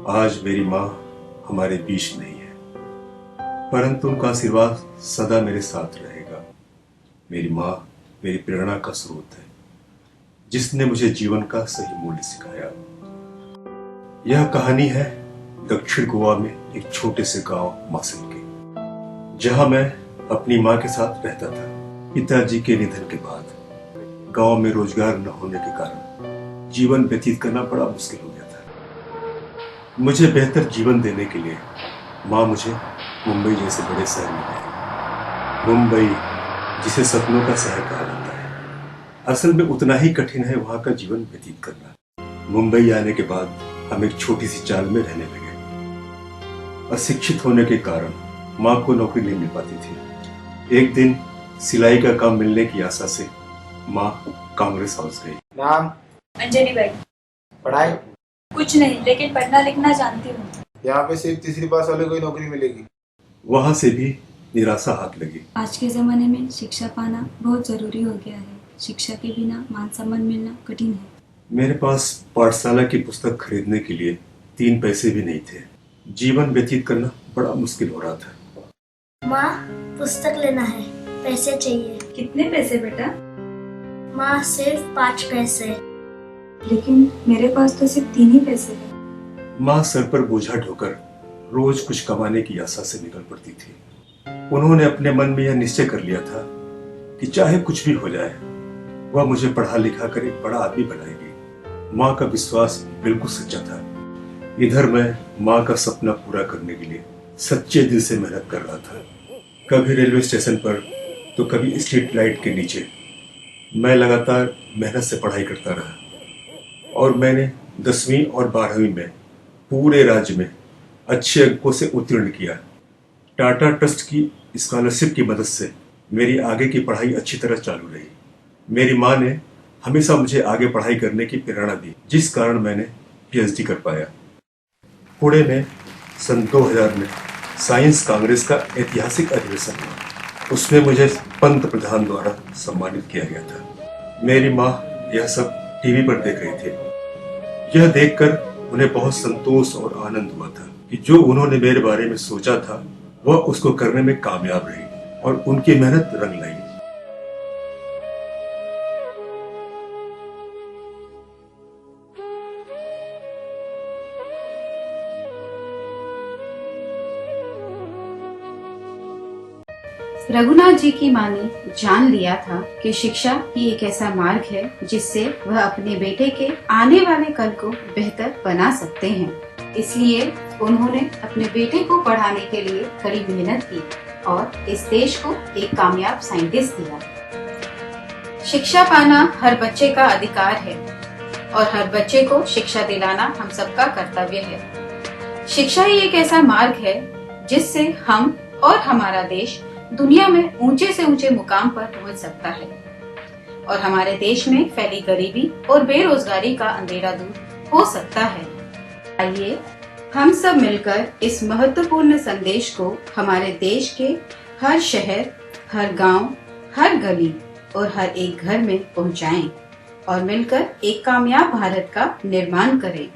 आज मेरी माँ हमारे बीच नहीं है, परंतु उनका आशीर्वाद सदा मेरे साथ रहेगा। मेरी माँ मेरी प्रेरणा का स्रोत है, जिसने मुझे जीवन का सही मूल्य सिखाया। यह कहानी है दक्षिण गोवा में एक छोटे से गांव मासिल की, जहां मैं अपनी माँ के साथ रहता था। पिताजी के निधन के बाद गांव में रोजगार न होने के कारण जीवन व्यतीत करना बड़ा मुश्किल हो गया था। मुझे बेहतर जीवन देने के लिए माँ मुझे मुंबई जैसे बड़े शहर में लाई। मुंबई, जिसे सपनों का शहर कहा जाता है, असल में उतना ही कठिन है वहां का जीवन व्यतीत करना। मुंबई आने के बाद हम एक छोटी सी चाल में रहने लगे। अशिक्षित होने के कारण माँ को नौकरी नहीं मिल पाती थी। एक दिन सिलाई का काम मिलने की आशा से माँ कांग्रेस हाउस गई। नाम? अंजलि बाई। पढ़ाई? कुछ नहीं, लेकिन पढ़ना लिखना जानती हूँ। यहाँ पे सिर्फ तीसरी पास वाले को ही नौकरी मिलेगी। वहां से भी निराशा हाथ लगी। आज के ज़माने में शिक्षा पाना बहुत ज़रूरी हो गया है। शिक्षा के बिना मान सम्मान मिलना कठिन है। मेरे पास पाठशाला की पुस्तक खरीदने के लिए 3 पैसे भी नहीं थे। जीवन व्यतीत करना बड़ा मुश्किल हो रहा था। माँ, पुस्तक लेना है, पैसे चाहिए। कितने पैसे बेटा? माँ, सिर्फ 5 पैसे। लेकिन मेरे पास तो सिर्फ 3 ही पैसे हैं। माँ सर पर बोझा ढोकर रोज कुछ कमाने की आशा से निकल पड़ती थी। उन्होंने अपने मन में यह निश्चय कर लिया था कि चाहे कुछ भी हो जाए, वह मुझे पढ़ा लिखा कर एक बड़ा आदमी बनाएगी। माँ का विश्वास बिल्कुल सच्चा था। इधर मैं माँ का सपना पूरा करने के लिए सच्चे दिल से मेहनत कर रहा था। कभी रेलवे स्टेशन पर तो कभी स्ट्रीट लाइट के नीचे मैं लगातार मेहनत से पढ़ाई करता रहा और मैंने 10वीं और 12वीं में पूरे राज्य में अच्छे अंकों से उत्तीर्ण किया। टाटा ट्रस्ट की स्कॉलरशिप की मदद से मेरी आगे की पढ़ाई अच्छी तरह चालू रही। मेरी माँ ने हमेशा मुझे आगे पढ़ाई करने की प्रेरणा दी, जिस कारण मैंने पीएचडी कर पाया। पुणे में सन 2000 में साइंस कांग्रेस का ऐतिहासिक अधिवेशन हुआ। उसमें मुझे पंत प्रधान द्वारा सम्मानित किया गया था। मेरी माँ यह सब टीवी पर देख रहे थे। यह देखकर उन्हें बहुत संतोष और आनंद हुआ था कि जो उन्होंने मेरे बारे में सोचा था वह उसको करने में कामयाब रही और उनकी मेहनत रंग लाई। रघुनाथ जी की माँ ने जान लिया था कि शिक्षा ही एक ऐसा मार्ग है जिससे वह अपने बेटे के आने वाले कल को बेहतर बना सकते हैं। इसलिए उन्होंने अपने बेटे को पढ़ाने के लिए कड़ी मेहनत की और इस देश को एक कामयाब साइंटिस्ट दिया। शिक्षा पाना हर बच्चे का अधिकार है और हर बच्चे को शिक्षा दिलाना हम सबका कर्तव्य है। शिक्षा ही एक ऐसा मार्ग है जिससे हम और हमारा देश दुनिया में ऊंचे से ऊंचे मुकाम पर पहुंच सकता है और हमारे देश में फैली गरीबी और बेरोजगारी का अंधेरा दूर हो सकता है। आइए हम सब मिलकर इस महत्वपूर्ण संदेश को हमारे देश के हर शहर, हर गांव, हर गली और हर एक घर में पहुंचाएं और मिलकर एक कामयाब भारत का निर्माण करें।